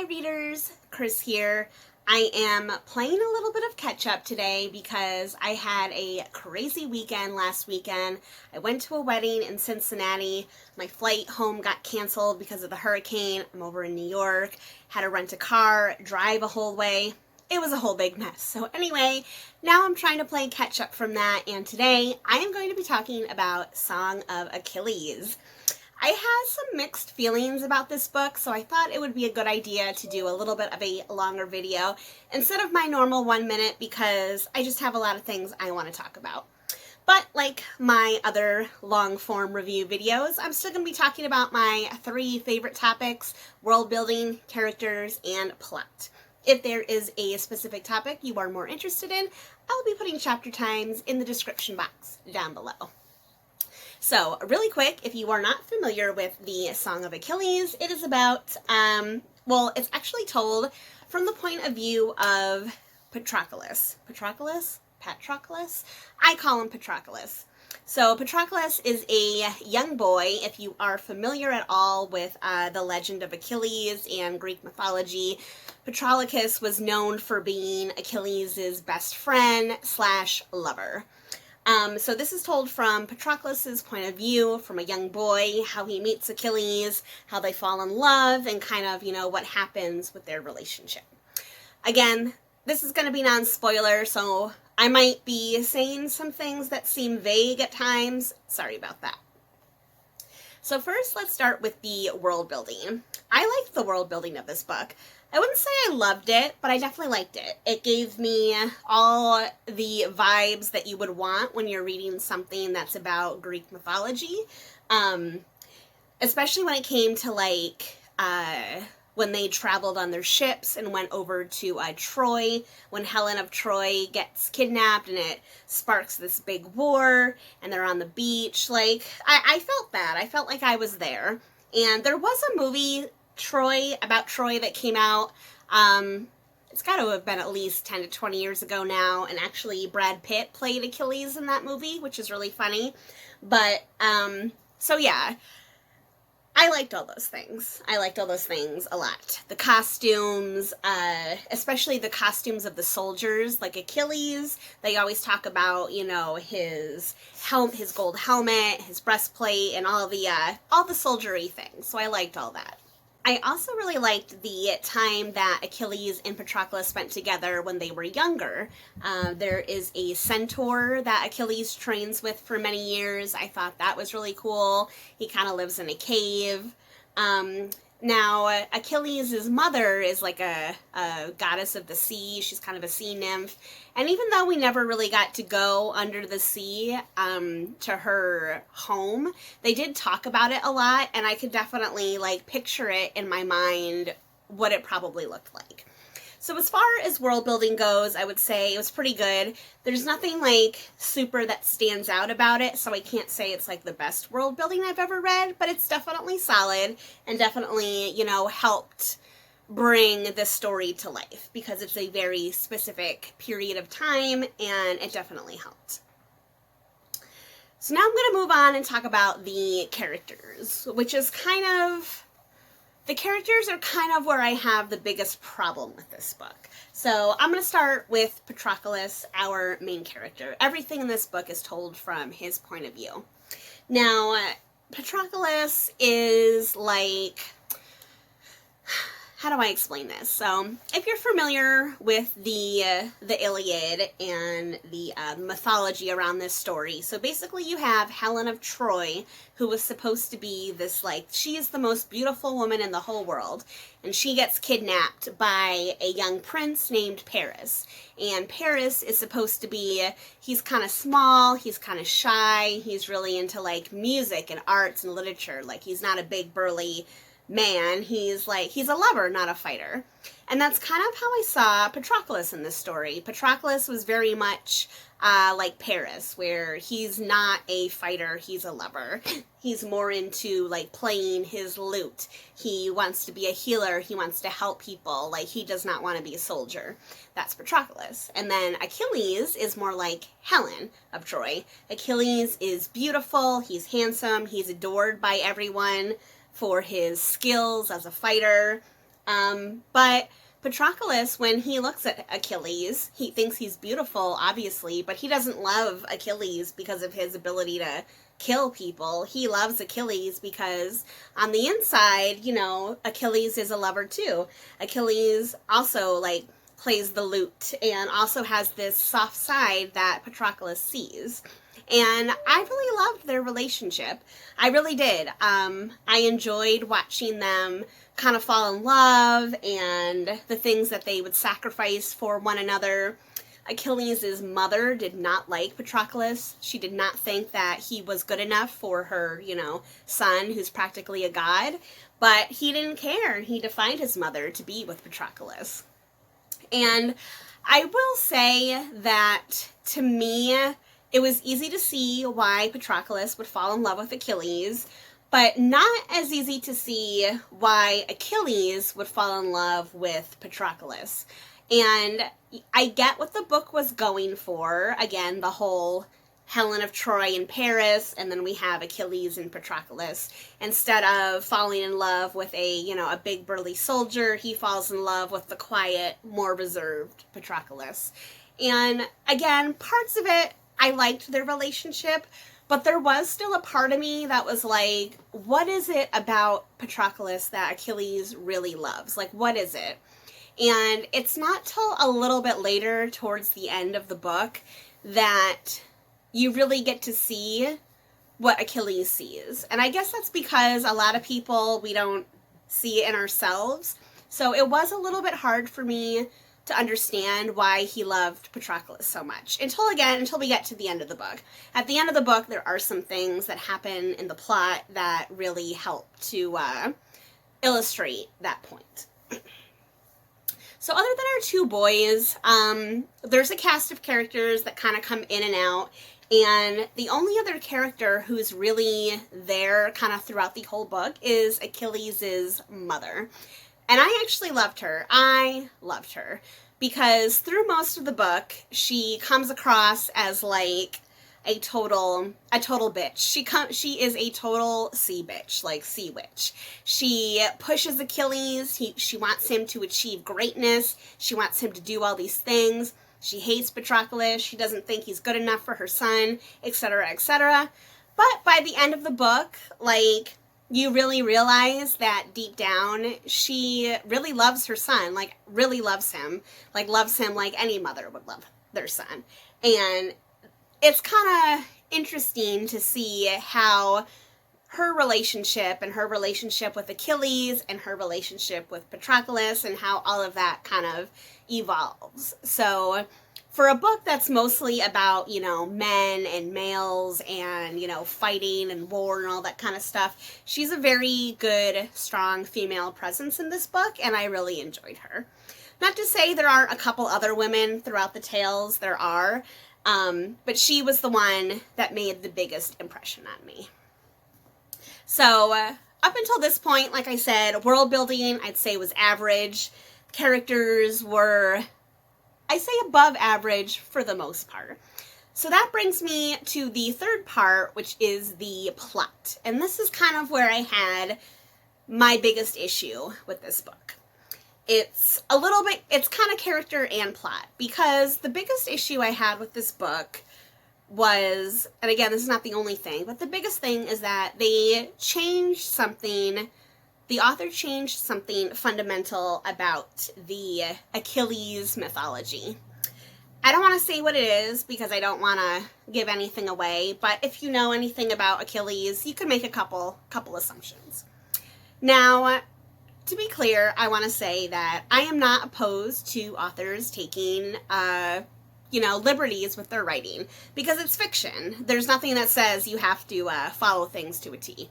Hi readers, Chris here. I am playing a little bit of catch up today because I had a crazy weekend last weekend. I went to a wedding in Cincinnati. My flight home got canceled because of the hurricane. I'm over in New York. Had to rent a car, drive a whole way. It was a whole big mess. So anyway, now I'm trying to play catch up from that, and today I am going to be talking about Song of Achilles. I had some mixed feelings about this book, so I thought it would be a good idea to do a little bit of a longer video instead of my normal 1 minute because I just have a lot of things I want to talk about. But like my other long form review videos, I'm still going to be talking about my 3 favorite topics: world building, characters, and plot. If there is a specific topic you are more interested in, I'll be putting chapter times in the description box down below. So, really quick, if you are not familiar with the Song of Achilles, it is about, it's actually told from the point of view of Patroclus. Patroclus? I call him Patroclus. So, Patroclus is a young boy. If you are familiar at all with the legend of Achilles and Greek mythology, Patroclus was known for being Achilles' best friend / lover. So this is told from Patroclus' point of view, from a young boy, how he meets Achilles, how they fall in love, and kind of, what happens with their relationship. Again, this is going to be non-spoiler, so I might be saying some things that seem vague at times. Sorry about that. So first, let's start with the world building. I liked the world building of this book. I wouldn't say I loved it, but I definitely liked it. It gave me all the vibes that you would want when you're reading something that's about Greek mythology. Especially when it came to when they traveled on their ships and went over to Troy, when Helen of Troy gets kidnapped and it sparks this big war and they're on the beach. I felt that. I felt like I was there. And there was a movie about Troy that came out. It's got to have been at least 10 to 20 years ago now, and actually Brad Pitt played Achilles in that movie, which is really funny. But so yeah, I liked all those things. I liked all those things a lot. The costumes, especially the costumes of the soldiers, like Achilles. They always talk about, his gold helmet, his breastplate, and all the soldiery things. So I liked all that. I also really liked the time that Achilles and Patroclus spent together when they were younger. There is a centaur that Achilles trains with for many years. I thought that was really cool. He kind of lives in a cave. Now, Achilles' mother is like a goddess of the sea. She's kind of a sea nymph. And even though we never really got to go under the sea to her home, they did talk about it a lot, and I could definitely picture it in my mind what it probably looked like. So as far as world building goes, I would say it was pretty good. There's nothing super that stands out about it, so I can't say it's the best world building I've ever read, but it's definitely solid and definitely, helped bring the story to life because it's a very specific period of time and it definitely helped. So now I'm going to move on and talk about the characters, which is the characters are kind of where I have the biggest problem with this book. So I'm going to start with Patroclus, our main character. Everything in this book is told from his point of view. Now, Patroclus is how do I explain this? So, if you're familiar with the Iliad and the mythology around this story, so basically you have Helen of Troy, who was supposed to be this, she is the most beautiful woman in the whole world, and she gets kidnapped by a young prince named Paris. And Paris is supposed to be, he's kind of small, he's kind of shy, he's really into, music and arts and literature. He's not a big, burly man. He's a lover, not a fighter. And that's kind of how I saw Patroclus in this story. Patroclus was very much like Paris, where he's not a fighter, he's a lover. He's more into playing his lute. He wants to be a healer, he wants to help people. He does not want to be a soldier. That's Patroclus. And then Achilles is more like Helen of Troy. Achilles is beautiful, he's handsome, he's adored by everyone for his skills as a fighter. But Patroclus, when he looks at Achilles, he thinks he's beautiful, obviously, but he doesn't love Achilles because of his ability to kill people. He loves Achilles because on the inside, you know, Achilles is a lover too. Achilles also, like, plays the lute and also has this soft side that Patroclus sees. And I really loved their relationship. I really did. I enjoyed watching them kind of fall in love and the things that they would sacrifice for one another. Achilles' mother did not like Patroclus. She did not think that he was good enough for her, you know, son who's practically a god. But he didn't care. He defied his mother to be with Patroclus. And I will say that, to me, it was easy to see why Patroclus would fall in love with Achilles, but not as easy to see why Achilles would fall in love with Patroclus. And I get what the book was going for. Again, the whole Helen of Troy in Paris, and then we have Achilles and Patroclus. Instead of falling in love with a big burly soldier, he falls in love with the quiet, more reserved Patroclus. And again, parts of it, I liked their relationship, but there was still a part of me that was like, what is it about Patroclus that Achilles really loves? Like, what is it? And it's not till a little bit later, towards the end of the book, that you really get to see what Achilles sees. And I guess that's because a lot of people, we don't see it in ourselves. So it was a little bit hard for me to understand why he loved Patroclus so much. Until we get to the end of the book. At the end of the book, there are some things that happen in the plot that really help to illustrate that point. So other than our two boys, there's a cast of characters that kind of come in and out. And the only other character who's really there kind of throughout the whole book is Achilles' mother. And I actually loved her. I loved her because through most of the book, she comes across as like a total bitch. She is a total sea bitch, like sea witch. She pushes Achilles. She wants him to achieve greatness. She wants him to do all these things. She hates Patroclus. She doesn't think he's good enough for her son, etc., etc. But by the end of the book, like, you really realize that deep down, she really loves her son, like, really loves him like any mother would love their son. And it's kind of interesting to see how her relationship with Achilles and her relationship with Patroclus and how all of that kind of evolves. So for a book that's mostly about, men and males and, fighting and war and all that kind of stuff, she's a very good, strong female presence in this book, and I really enjoyed her. Not to say there aren't a couple other women throughout the tales, there are, but she was the one that made the biggest impression on me. So, up until this point, like I said, world building, I'd say, was average. Characters were, I say, above average for the most part. So that brings me to the third part, which is the plot. And this is kind of where I had my biggest issue with this book. It's kind of character and plot, because the biggest issue I had with this book was, and again, this is not the only thing, but the biggest thing is that the author changed something fundamental about the Achilles mythology. I don't want to say what it is because I don't want to give anything away, but if you know anything about Achilles, you can make a couple assumptions. Now, to be clear, I want to say that I am not opposed to authors taking liberties with their writing, because it's fiction. There's nothing that says you have to follow things to a T.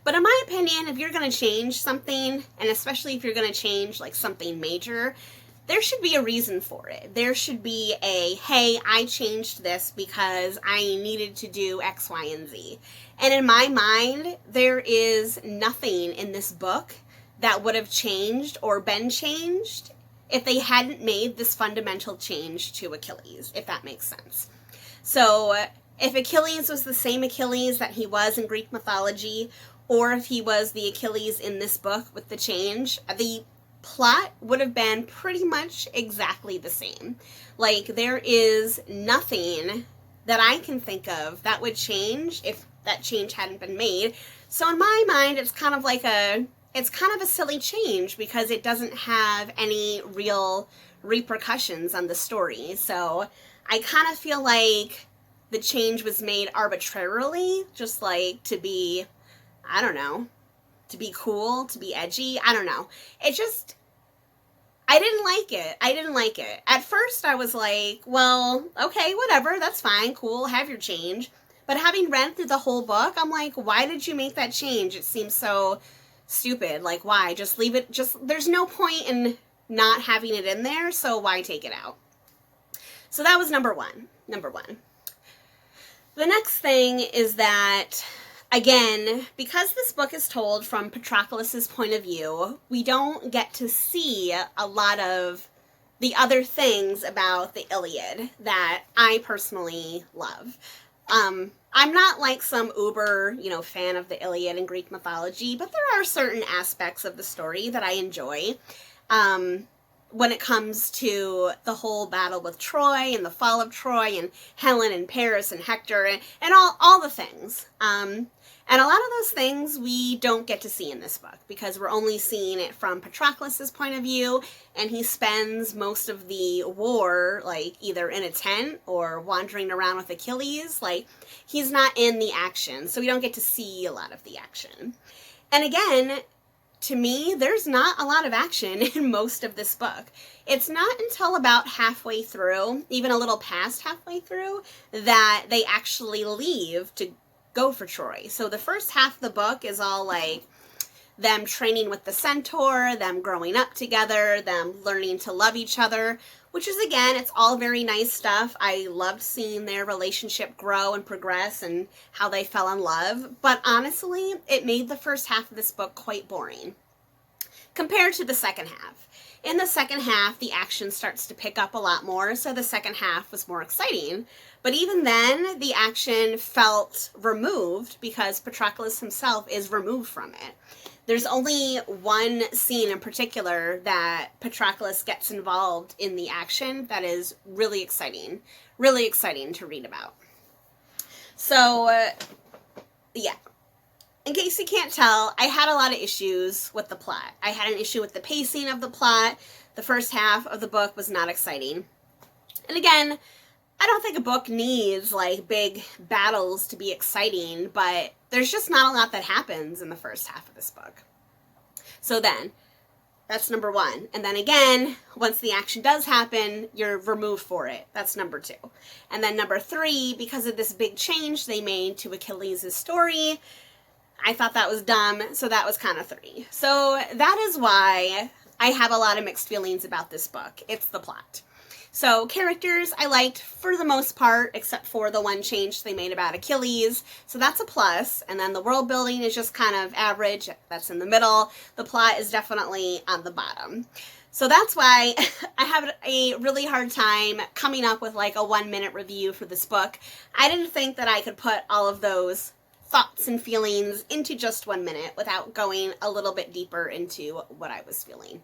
But in my opinion, if you're going to change something, and especially if you're going to change like something major, there should be a reason for it. There should be hey, I changed this because I needed to do X, Y, and Z. And in my mind, there is nothing in this book that would have changed or been changed if they hadn't made this fundamental change to Achilles, if that makes sense. So if Achilles was the same Achilles that he was in Greek mythology, or if he was the Achilles in this book with the change, the plot would have been pretty much exactly the same. Like, there is nothing that I can think of that would change if that change hadn't been made. So in my mind, it's kind of a silly change because it doesn't have any real repercussions on the story. So I kind of feel like the change was made arbitrarily, just like to be, I don't know, to be cool, to be edgy. I don't know. I didn't like it. At first I was like, well, okay, whatever, that's fine, cool, have your change. But having read through the whole book, I'm like, why did you make that change? It seems so stupid. Like, why? Just leave it, there's no point in not having it in there, so why take it out? So that was number one. The next thing is that, again, because this book is told from Patroclus's point of view, we don't get to see a lot of the other things about the Iliad that I personally love. I'm not like some uber, fan of the Iliad and Greek mythology, but there are certain aspects of the story that I enjoy. When it comes to the whole battle with Troy and the fall of Troy and Helen and Paris and Hector and all the things. And a lot of those things we don't get to see in this book because we're only seeing it from Patroclus's point of view, and he spends most of the war like either in a tent or wandering around with Achilles. Like, he's not in the action, so we don't get to see a lot of the action. And again, to me, there's not a lot of action in most of this book. It's not until about halfway through, even a little past halfway through, that they actually leave to go for Troy. So the first half of the book is all like them training with the centaur, them growing up together, them learning to love each other, which is, again, it's all very nice stuff. I loved seeing their relationship grow and progress and how they fell in love. But honestly, it made the first half of this book quite boring compared to the second half. In the second half, the action starts to pick up a lot more, so the second half was more exciting. But even then, the action felt removed because Patroclus himself is removed from it. There's only one scene in particular that Patroclus gets involved in the action that is really exciting to read about. So, yeah. In case you can't tell, I had a lot of issues with the plot. I had an issue with the pacing of the plot. The first half of the book was not exciting. And again, I don't think a book needs like big battles to be exciting, but there's just not a lot that happens in the first half of this book. So then, that's number one. And then again, once the action does happen, you're removed for it. That's number two. And then number three, because of this big change they made to Achilles' story, I thought that was dumb, so that was kind of three. So that is why I have a lot of mixed feelings about this book. It's the plot. So characters I liked for the most part, except for the one change they made about Achilles. So that's a plus. And then the world building is just kind of average. That's in the middle. The plot is definitely on the bottom. So that's why I have a really hard time coming up with like a 1-minute review for this book. I didn't think that I could put all of those thoughts and feelings into just 1 minute without going a little bit deeper into what I was feeling.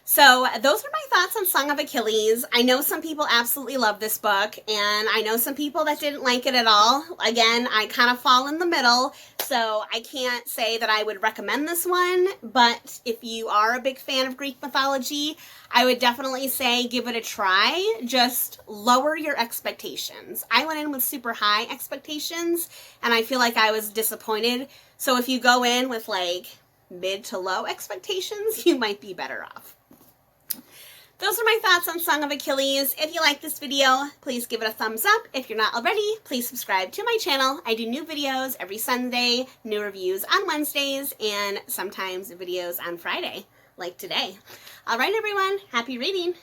So those are my thoughts on Song of Achilles. I know some people absolutely love this book, and I know some people that didn't like it at all. Again, I kind of fall in the middle, so I can't say that I would recommend this one, but if you are a big fan of Greek mythology, I would definitely say give it a try. Just lower your expectations. I went in with super high expectations, and I feel like I was disappointed. So if you go in with like mid to low expectations, you might be better off. Those are my thoughts on Song of Achilles. If you like this video, please give it a thumbs up. If you're not already, please subscribe to my channel. I do new videos every Sunday, new reviews on Wednesdays, and sometimes videos on Friday, like today. All right, everyone, happy reading.